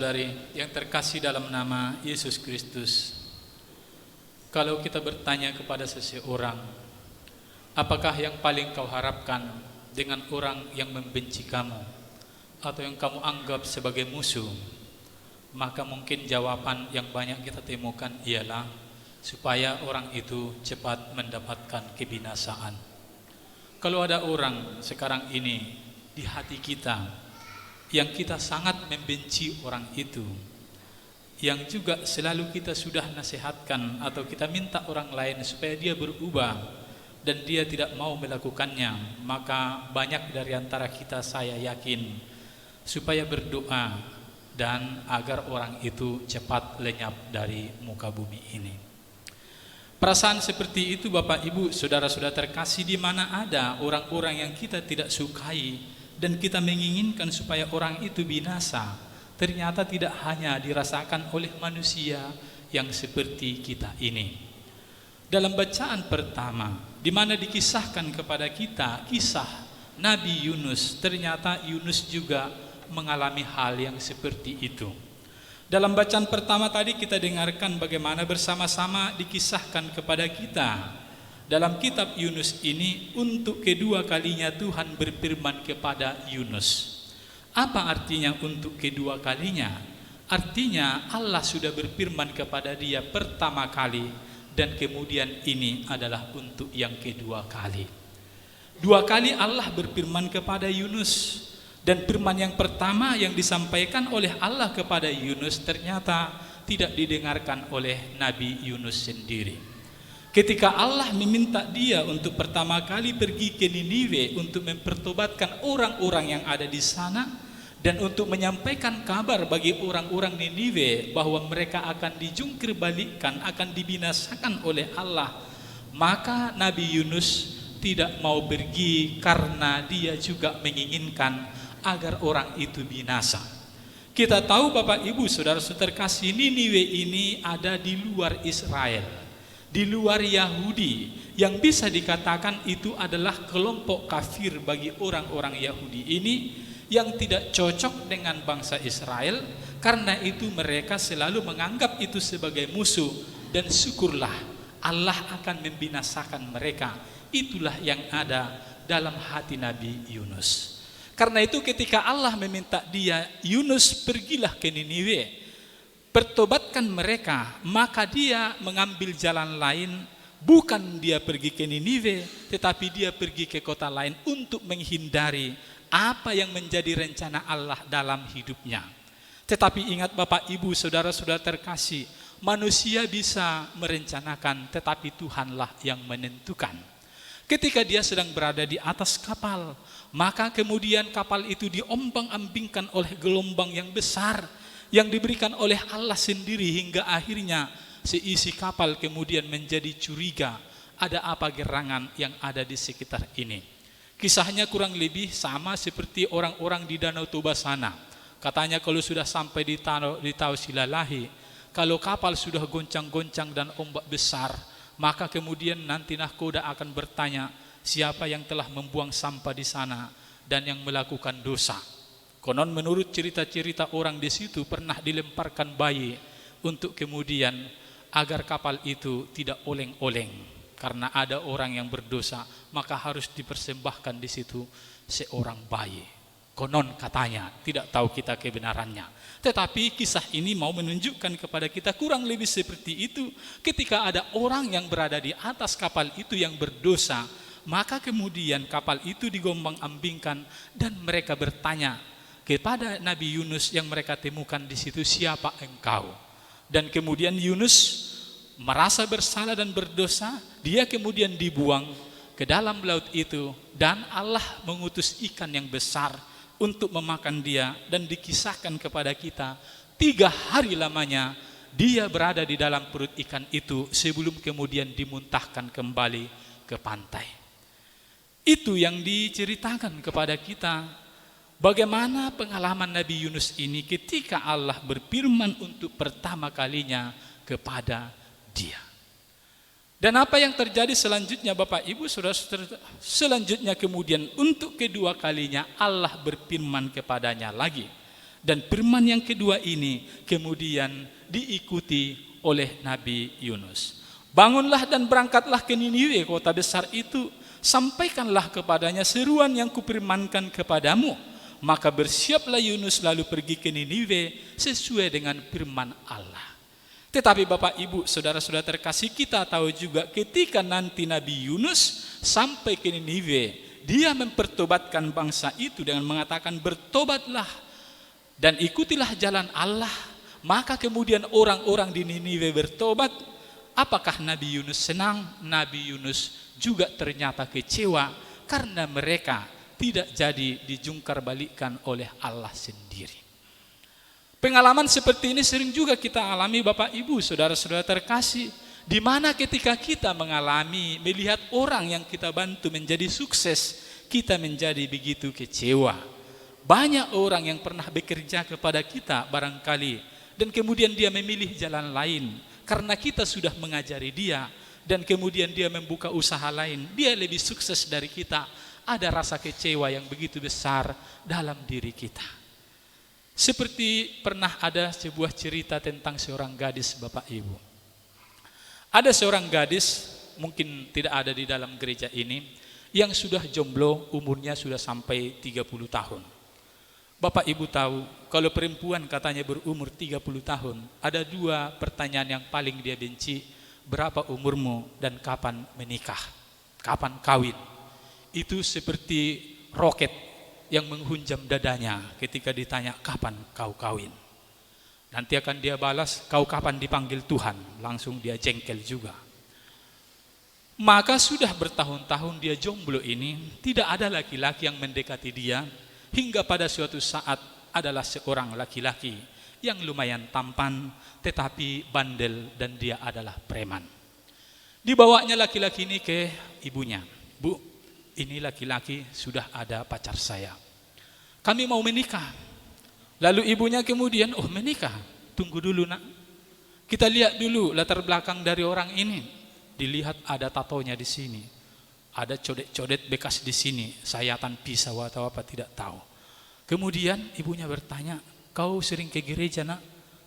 Dari yang terkasih dalam nama Yesus Kristus, kalau kita bertanya kepada seseorang, apakah yang paling kau harapkan dengan orang yang membenci kamu atau yang kamu anggap sebagai musuh, maka mungkin jawaban yang banyak kita temukan ialah supaya orang itu cepat mendapatkan kebinasaan. Kalau ada orang sekarang ini di hati kita yang kita sangat membenci orang itu, yang juga selalu kita sudah nasihatkan atau kita minta orang lain supaya dia berubah dan dia tidak mau melakukannya, maka banyak dari antara kita, saya yakin, supaya berdoa dan agar orang itu cepat lenyap dari muka bumi ini. Perasaan seperti itu Bapak Ibu Saudara-saudara terkasih, di mana ada orang-orang yang kita tidak sukai dan kita menginginkan supaya orang itu binasa, ternyata tidak hanya dirasakan oleh manusia yang seperti kita ini. Dalam bacaan pertama, di mana dikisahkan kepada kita kisah Nabi Yunus, ternyata Yunus juga mengalami hal yang seperti itu. Dalam bacaan pertama tadi kita dengarkan bagaimana bersama-sama dikisahkan kepada kita dalam kitab Yunus ini, untuk kedua kalinya Tuhan berfirman kepada Yunus. Apa artinya untuk kedua kalinya? Artinya Allah sudah berfirman kepada dia pertama kali, dan kemudian ini adalah untuk yang kedua kali. Dua kali Allah berfirman kepada Yunus, dan firman yang pertama yang disampaikan oleh Allah kepada Yunus ternyata tidak didengarkan oleh Nabi Yunus sendiri. Ketika Allah meminta dia untuk pertama kali pergi ke Niniwe untuk mempertobatkan orang-orang yang ada di sana dan untuk menyampaikan kabar bagi orang-orang Niniwe bahwa mereka akan dijungkirbalikkan, akan dibinasakan oleh Allah, maka Nabi Yunus tidak mau pergi karena dia juga menginginkan agar orang itu binasa. Kita tahu Bapak Ibu Saudara-saudara terkasih, Niniwe ini ada di luar Israel, di luar Yahudi, yang bisa dikatakan itu adalah kelompok kafir bagi orang-orang Yahudi ini yang tidak cocok dengan bangsa Israel. Karena itu mereka selalu menganggap itu sebagai musuh, dan syukurlah Allah akan membinasakan mereka. Itulah yang ada dalam hati Nabi Yunus. Karena itu ketika Allah meminta dia, Yunus pergilah ke Niniwe, pertobatkan mereka, maka dia mengambil jalan lain. Bukan dia pergi ke Niniwe, tetapi dia pergi ke kota lain untuk menghindari apa yang menjadi rencana Allah dalam hidupnya. Tetapi ingat Bapak Ibu Saudara-saudara terkasih, manusia bisa merencanakan, tetapi Tuhanlah yang menentukan. Ketika dia sedang berada di atas kapal, maka kemudian kapal itu diombang-ambingkan oleh gelombang yang besar yang diberikan oleh Allah sendiri, hingga akhirnya seisi kapal kemudian menjadi curiga ada apa gerangan yang ada di sekitar ini. Kisahnya kurang lebih sama seperti orang-orang di Danau Toba sana. Katanya kalau sudah sampai di Tahu Silalahi, kalau kapal sudah goncang-goncang dan ombak besar, maka kemudian nanti nahkoda akan bertanya siapa yang telah membuang sampah di sana dan yang melakukan dosa. Konon menurut cerita-cerita orang di situ pernah dilemparkan bayi untuk kemudian agar kapal itu tidak oleng-oleng, karena ada orang yang berdosa maka harus dipersembahkan di situ seorang bayi. Konon katanya, tidak tahu kita kebenarannya. Tetapi kisah ini mau menunjukkan kepada kita kurang lebih seperti itu. Ketika ada orang yang berada di atas kapal itu yang berdosa, maka kemudian kapal itu digombang-ambingkan dan mereka bertanya kepada Nabi Yunus yang mereka temukan di situ, siapa engkau? Dan kemudian Yunus merasa bersalah dan berdosa, dia kemudian dibuang ke dalam laut itu, dan Allah mengutus ikan yang besar untuk memakan dia. Dan dikisahkan kepada kita 3 hari lamanya dia berada di dalam perut ikan itu sebelum kemudian dimuntahkan kembali ke pantai. Itu yang diceritakan kepada kita. Bagaimana pengalaman Nabi Yunus ini ketika Allah berfirman untuk pertama kalinya kepada dia. Dan apa yang terjadi selanjutnya Bapak Ibu Saudara-saudara, selanjutnya kemudian untuk kedua kalinya Allah berfirman kepadanya lagi. Dan firman yang kedua ini kemudian diikuti oleh Nabi Yunus. Bangunlah dan berangkatlah ke Niniwe, kota besar itu. Sampaikanlah kepadanya seruan yang kupirmankan kepadamu. Maka bersiaplah Yunus lalu pergi ke Niniwe sesuai dengan firman Allah. Tetapi Bapak Ibu saudara-saudara terkasih, kita tahu juga ketika nanti Nabi Yunus sampai ke Niniwe, dia mempertobatkan bangsa itu dengan mengatakan bertobatlah dan ikutilah jalan Allah. Maka kemudian orang-orang di Niniwe bertobat. Apakah Nabi Yunus senang? Nabi Yunus juga ternyata kecewa karena mereka tidak jadi dijungkar balikkan oleh Allah sendiri. Pengalaman seperti ini sering juga kita alami Bapak Ibu saudara-saudara terkasih, di mana ketika kita mengalami melihat orang yang kita bantu menjadi sukses, kita menjadi begitu kecewa. Banyak orang yang pernah bekerja kepada kita barangkali, dan kemudian dia memilih jalan lain karena kita sudah mengajari dia, dan kemudian dia membuka usaha lain, dia lebih sukses dari kita. Ada rasa kecewa yang begitu besar dalam diri kita. Seperti pernah ada sebuah cerita tentang seorang gadis Bapak Ibu. Ada seorang gadis, mungkin tidak ada di dalam gereja ini, yang sudah jomblo, umurnya sudah sampai 30 tahun. Bapak Ibu tahu, kalau perempuan katanya berumur 30 tahun, ada dua pertanyaan yang paling dia benci. Berapa umurmu dan kapan menikah? Kapan kawin? Itu seperti roket yang menghunjam dadanya ketika ditanya kapan kau kawin. Nanti akan dia balas, kau kapan dipanggil Tuhan? Langsung dia jengkel juga. Maka sudah bertahun-tahun dia jomblo ini, tidak ada laki-laki yang mendekati dia. Hingga pada suatu saat adalah seorang laki-laki yang lumayan tampan tetapi bandel, dan dia adalah preman. Dibawanya laki-laki ini ke ibunya. Bu, ini laki-laki sudah ada pacar saya. Kami mau menikah. Lalu ibunya kemudian, oh menikah? Tunggu dulu nak. Kita lihat dulu latar belakang dari orang ini. Dilihat ada tatonya di sini. Ada codet-codet bekas di sini, sayatan pisau atau apa tidak tahu. Kemudian ibunya bertanya, kau sering ke gereja nak?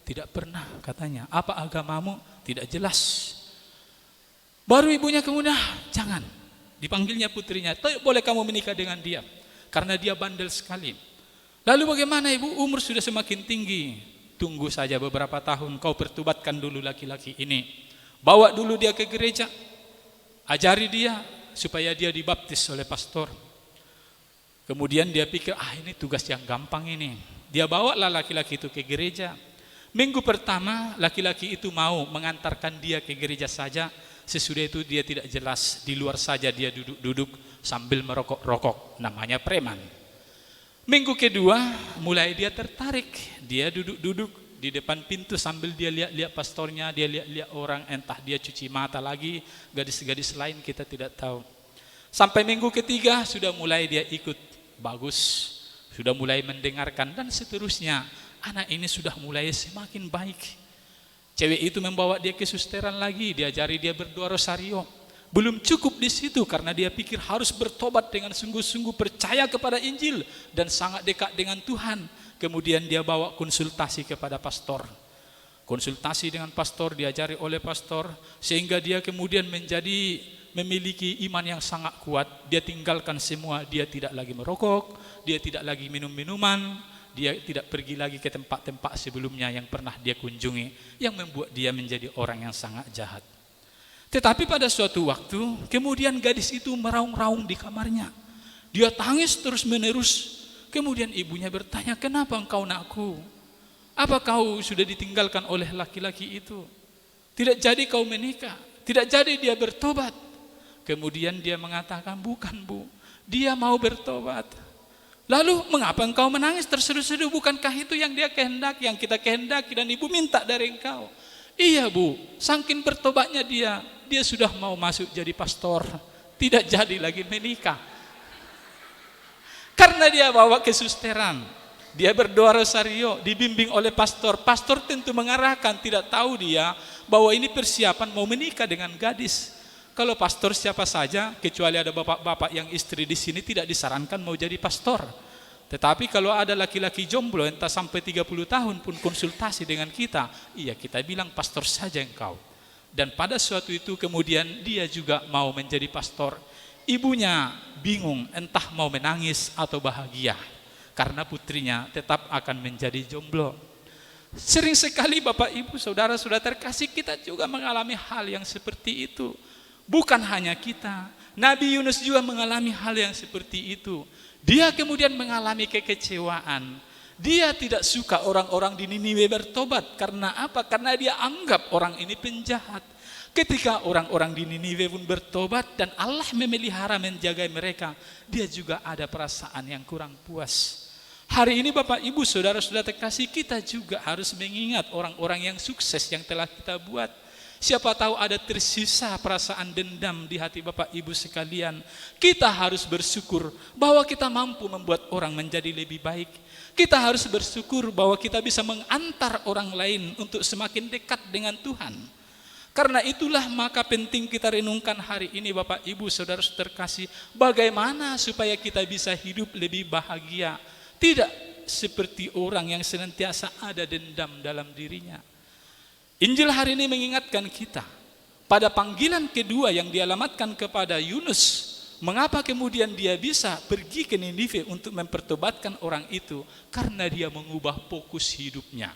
Tidak pernah katanya. Apa agamamu? Tidak jelas. Baru ibunya kemudian, jangan. Dipanggilnya putrinya, boleh kamu menikah dengan dia, karena dia bandel sekali. Lalu bagaimana ibu? Umur sudah semakin tinggi. Tunggu saja beberapa tahun, kau pertobatkan dulu laki-laki ini. Bawa dulu dia ke gereja, ajari dia supaya dia dibaptis oleh pastor. Kemudian dia pikir, ini tugas yang gampang ini. Dia bawalah laki-laki itu ke gereja. Minggu pertama laki-laki itu mau mengantarkan dia ke gereja saja. Sesudah itu dia tidak jelas, di luar saja dia duduk-duduk sambil merokok-rokok, namanya preman. Minggu kedua mulai dia tertarik, dia duduk-duduk di depan pintu sambil dia lihat-lihat pastornya, dia lihat-lihat orang, entah dia cuci mata lagi, gadis-gadis lain kita tidak tahu. Sampai minggu ketiga sudah mulai dia ikut, bagus, sudah mulai mendengarkan dan seterusnya. Anak ini sudah mulai semakin baik. Cewek itu membawa dia ke susteran lagi, diajari dia berdoa rosario. Belum cukup di situ karena dia pikir harus bertobat dengan sungguh-sungguh, percaya kepada Injil dan sangat dekat dengan Tuhan. Kemudian dia bawa konsultasi kepada pastor. Konsultasi dengan pastor, diajari oleh pastor, sehingga dia kemudian memiliki iman yang sangat kuat. Dia tinggalkan semua, dia tidak lagi merokok, dia tidak lagi minum minuman, dia tidak pergi lagi ke tempat-tempat sebelumnya yang pernah dia kunjungi, yang membuat dia menjadi orang yang sangat jahat. Tetapi pada suatu waktu, kemudian gadis itu meraung-raung di kamarnya. Dia tangis terus-menerus. Kemudian ibunya bertanya, kenapa engkau nakku? Apa kau sudah ditinggalkan oleh laki-laki itu? Tidak jadi kau menikah, tidak jadi dia bertobat. Kemudian dia mengatakan, bukan bu, dia mau bertobat. Lalu mengapa engkau menangis terseduh-seduh? Bukankah itu yang dia kehendaki, yang kita kehendaki dan ibu minta dari engkau? Iya bu, saking bertobatnya dia sudah mau masuk jadi pastor, tidak jadi lagi menikah. Karena dia bawa ke susteran, dia berdoa rosario, dibimbing oleh pastor. Pastor tentu mengarahkan, tidak tahu dia bahwa ini persiapan mau menikah dengan gadis. Kalau pastor siapa saja, kecuali ada bapak-bapak yang istri di sini tidak disarankan mau jadi pastor. Tetapi kalau ada laki-laki jomblo entah sampai 30 tahun pun konsultasi dengan kita, iya kita bilang pastor saja engkau. Dan pada suatu itu kemudian dia juga mau menjadi pastor. Ibunya bingung entah mau menangis atau bahagia karena putrinya tetap akan menjadi jomblo. Sering sekali Bapak Ibu saudara-saudara terkasih, kita juga mengalami hal yang seperti itu. Bukan hanya kita, Nabi Yunus juga mengalami hal yang seperti itu. Dia kemudian mengalami kekecewaan. Dia tidak suka orang-orang di Niniwe bertobat. Karena apa? Karena dia anggap orang ini penjahat. Ketika orang-orang di Niniwe pun bertobat dan Allah memelihara menjaga mereka, dia juga ada perasaan yang kurang puas. Hari ini Bapak Ibu saudara-saudara terkasih, kita juga harus mengingat orang-orang yang sukses yang telah kita buat. Siapa tahu ada tersisa perasaan dendam di hati Bapak Ibu sekalian. Kita harus bersyukur bahwa kita mampu membuat orang menjadi lebih baik. Kita harus bersyukur bahwa kita bisa mengantar orang lain untuk semakin dekat dengan Tuhan. Karena itulah maka penting kita renungkan hari ini Bapak Ibu saudara-saudara terkasih, bagaimana supaya kita bisa hidup lebih bahagia. Tidak seperti orang yang senantiasa ada dendam dalam dirinya. Injil hari ini mengingatkan kita pada panggilan kedua yang dialamatkan kepada Yunus. Mengapa kemudian dia bisa pergi ke Niniwe untuk mempertobatkan orang itu? Karena dia mengubah fokus hidupnya.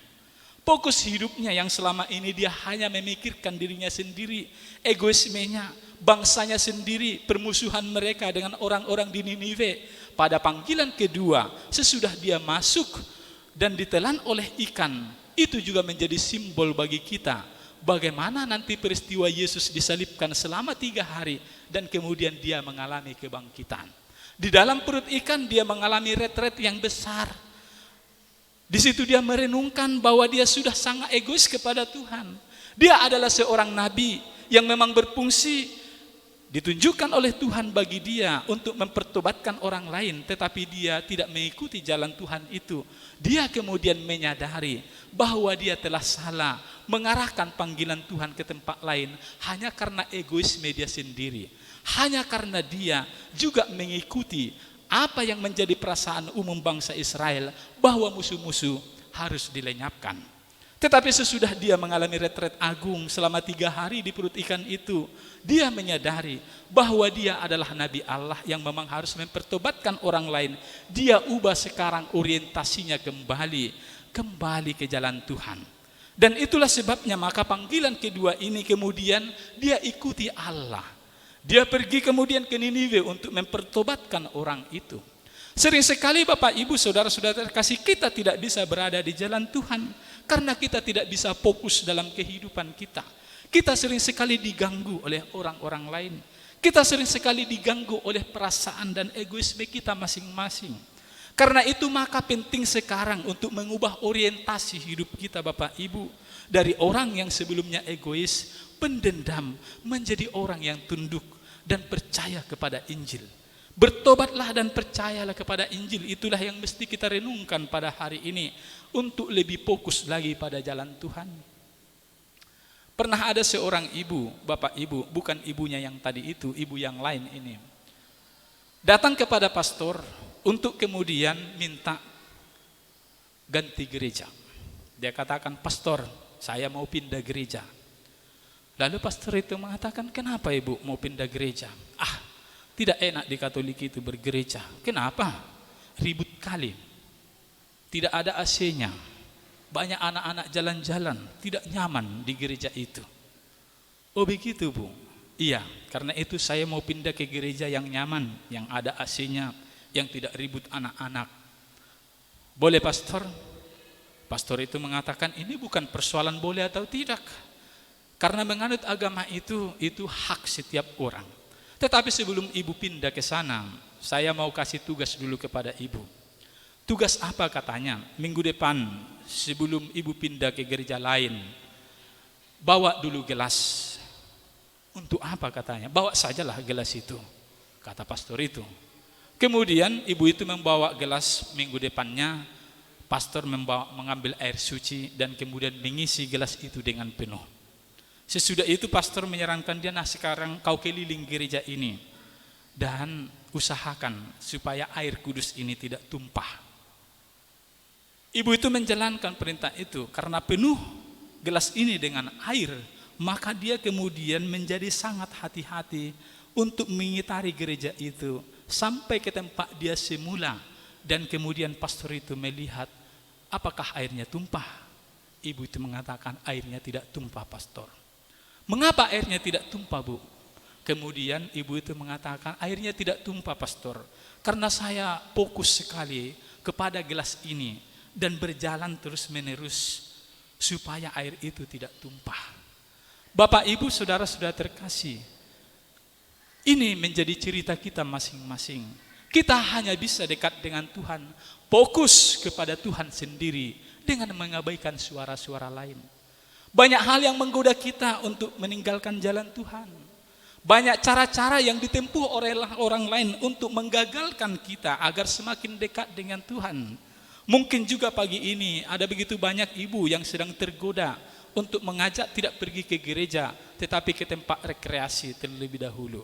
Fokus hidupnya yang selama ini dia hanya memikirkan dirinya sendiri, egoismenya, bangsanya sendiri, permusuhan mereka dengan orang-orang di Niniwe. Pada panggilan kedua, sesudah dia masuk dan ditelan oleh ikan, itu juga menjadi simbol bagi kita. Bagaimana nanti peristiwa Yesus disalibkan selama 3 hari dan kemudian dia mengalami kebangkitan. Di dalam perut ikan dia mengalami retret yang besar. Di situ dia merenungkan bahwa dia sudah sangat egois kepada Tuhan. Dia adalah seorang nabi yang memang berfungsi ditunjukkan oleh Tuhan bagi dia untuk mempertobatkan orang lain, tetapi dia tidak mengikuti jalan Tuhan itu. Dia kemudian menyadari bahwa dia telah salah mengarahkan panggilan Tuhan ke tempat lain hanya karena egoisme dia sendiri, hanya karena dia juga mengikuti apa yang menjadi perasaan umum bangsa Israel bahwa musuh-musuh harus dilenyapkan. Tetapi sesudah dia mengalami retret agung selama 3 hari di perut ikan itu, dia menyadari bahwa dia adalah Nabi Allah yang memang harus mempertobatkan orang lain. Dia ubah sekarang orientasinya kembali ke jalan Tuhan. Dan itulah sebabnya maka panggilan kedua ini kemudian dia ikuti Allah. Dia pergi kemudian ke Niniwe untuk mempertobatkan orang itu. Sering sekali Bapak Ibu saudara-saudara terkasih, kita tidak bisa berada di jalan Tuhan karena kita tidak bisa fokus dalam kehidupan kita. Kita sering sekali diganggu oleh orang-orang lain. Kita sering sekali diganggu oleh perasaan dan egoisme kita masing-masing. Karena itu maka penting sekarang untuk mengubah orientasi hidup kita Bapak Ibu. Dari orang yang sebelumnya egois, pendendam, menjadi orang yang tunduk dan percaya kepada Injil. Bertobatlah dan percayalah kepada Injil. Itulah yang mesti kita renungkan pada hari ini untuk lebih fokus lagi pada jalan Tuhan. Pernah ada seorang ibu, Bapak Ibu, bukan ibunya yang tadi itu, ibu yang lain ini, datang kepada pastor untuk kemudian minta ganti gereja. Dia katakan, pastor, saya mau pindah gereja. Lalu pastor itu mengatakan, kenapa ibu mau pindah gereja? Tidak enak di Katolik itu bergereja. Kenapa? Ribut kali. Tidak ada AC-nya. Banyak anak-anak jalan-jalan, tidak nyaman di gereja itu. Oh begitu Bu? Iya, karena itu saya mau pindah ke gereja yang nyaman, yang ada AC-nya, yang tidak ribut anak-anak. Boleh pastor? Pastor itu mengatakan ini bukan persoalan boleh atau tidak. Karena menganut agama itu hak setiap orang. Tetapi sebelum ibu pindah ke sana, saya mau kasih tugas dulu kepada ibu. Tugas apa katanya? Minggu depan sebelum ibu pindah ke gereja lain, bawa dulu gelas. Untuk apa katanya? Bawa sajalah gelas itu, kata pastor itu. Kemudian ibu itu membawa gelas. Minggu depannya pastor mengambil air suci dan kemudian mengisi gelas itu dengan penuh. Sesudah itu pastor menyarankan dia, nah sekarang kau keliling gereja ini dan usahakan supaya air kudus ini tidak tumpah. Ibu itu menjalankan perintah itu karena penuh gelas ini dengan air, maka dia kemudian menjadi sangat hati-hati untuk mengitari gereja itu sampai ke tempat dia semula. Dan kemudian pastor itu melihat, apakah airnya tumpah? Ibu itu mengatakan, airnya tidak tumpah, pastor. Mengapa airnya tidak tumpah, Bu? Kemudian ibu itu mengatakan, airnya tidak tumpah, pastor, karena saya fokus sekali kepada gelas ini dan berjalan terus menerus supaya air itu tidak tumpah. Bapak, Ibu, saudara-saudara terkasih, ini menjadi cerita kita masing-masing. Kita hanya bisa dekat dengan Tuhan, fokus kepada Tuhan sendiri dengan mengabaikan suara-suara lain. Banyak hal yang menggoda kita untuk meninggalkan jalan Tuhan. Banyak cara-cara yang ditempuh oleh orang lain untuk menggagalkan kita agar semakin dekat dengan Tuhan. Mungkin juga pagi ini ada begitu banyak ibu yang sedang tergoda untuk mengajak tidak pergi ke gereja, tetapi ke tempat rekreasi terlebih dahulu.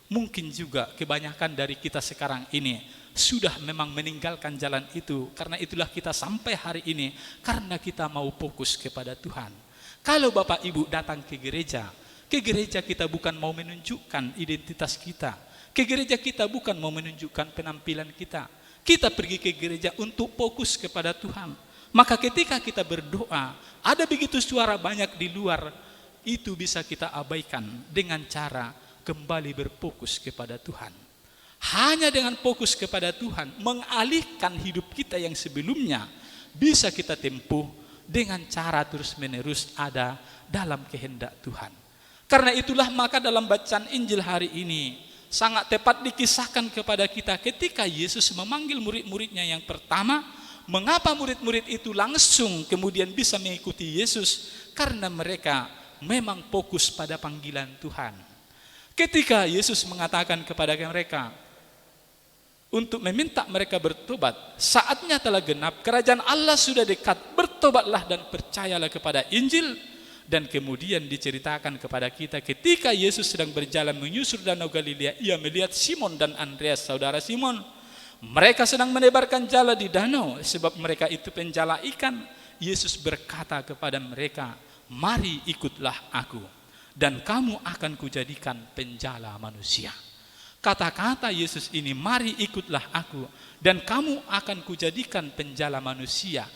Mungkin juga kebanyakan dari kita sekarang ini sudah memang meninggalkan jalan itu. Karena itulah kita sampai hari ini, karena kita mau fokus kepada Tuhan. Kalau Bapak Ibu datang ke gereja kita bukan mau menunjukkan identitas kita. Ke gereja kita bukan mau menunjukkan penampilan kita. Kita pergi ke gereja untuk fokus kepada Tuhan. Maka ketika kita berdoa, ada begitu suara banyak di luar, itu bisa kita abaikan dengan cara kembali berfokus kepada Tuhan. Hanya dengan fokus kepada Tuhan, mengalihkan hidup kita yang sebelumnya, bisa kita tempuh dengan cara terus-menerus ada dalam kehendak Tuhan. Karena itulah maka dalam bacaan Injil hari ini, sangat tepat dikisahkan kepada kita ketika Yesus memanggil murid-muridnya yang pertama. Mengapa murid-murid itu langsung kemudian bisa mengikuti Yesus? Karena mereka memang fokus pada panggilan Tuhan. Ketika Yesus mengatakan kepada mereka untuk meminta mereka bertobat, saatnya telah genap, kerajaan Allah sudah dekat, bertobatlah dan percayalah kepada Injil. Dan kemudian diceritakan kepada kita ketika Yesus sedang berjalan menyusur danau Galilea, ia melihat Simon dan Andreas, saudara Simon. Mereka sedang menebarkan jala di danau sebab mereka itu penjala ikan. Yesus berkata kepada mereka, mari ikutlah aku, dan kamu akan kujadikan penjala manusia. Kata-kata Yesus ini, mari ikutlah aku, dan kamu akan kujadikan penjala manusia,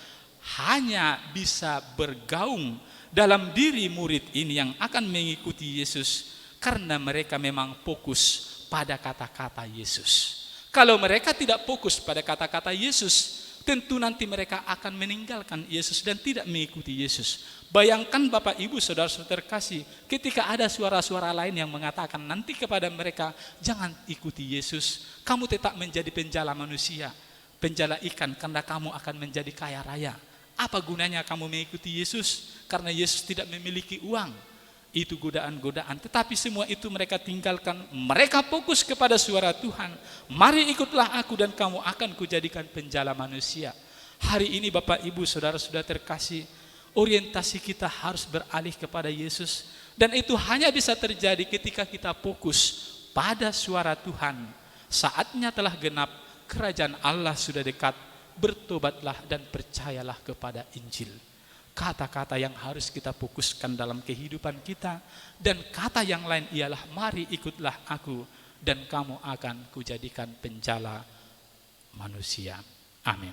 hanya bisa bergaung dalam diri murid ini yang akan mengikuti Yesus, karena mereka memang fokus pada kata-kata Yesus. Kalau mereka tidak fokus pada kata-kata Yesus, tentu nanti mereka akan meninggalkan Yesus dan tidak mengikuti Yesus. Bayangkan Bapak Ibu saudara-saudara terkasih, ketika ada suara-suara lain yang mengatakan nanti kepada mereka, jangan ikuti Yesus, kamu tetap menjadi penjala manusia, penjala ikan, karena kamu akan menjadi kaya raya. Apa gunanya kamu mengikuti Yesus? Karena Yesus tidak memiliki uang. Itu godaan-godaan, tetapi semua itu mereka tinggalkan. Mereka fokus kepada suara Tuhan, mari ikutlah aku dan kamu akan kujadikan penjala manusia. Hari ini Bapak Ibu saudara-saudara terkasih, orientasi kita harus beralih kepada Yesus, dan itu hanya bisa terjadi ketika kita fokus pada suara Tuhan. Saatnya telah genap, kerajaan Allah sudah dekat, bertobatlah dan percayalah kepada Injil. Kata-kata yang harus kita fokuskan dalam kehidupan kita, dan kata yang lain ialah mari ikutlah aku dan kamu akan kujadikan penjala manusia. Amin.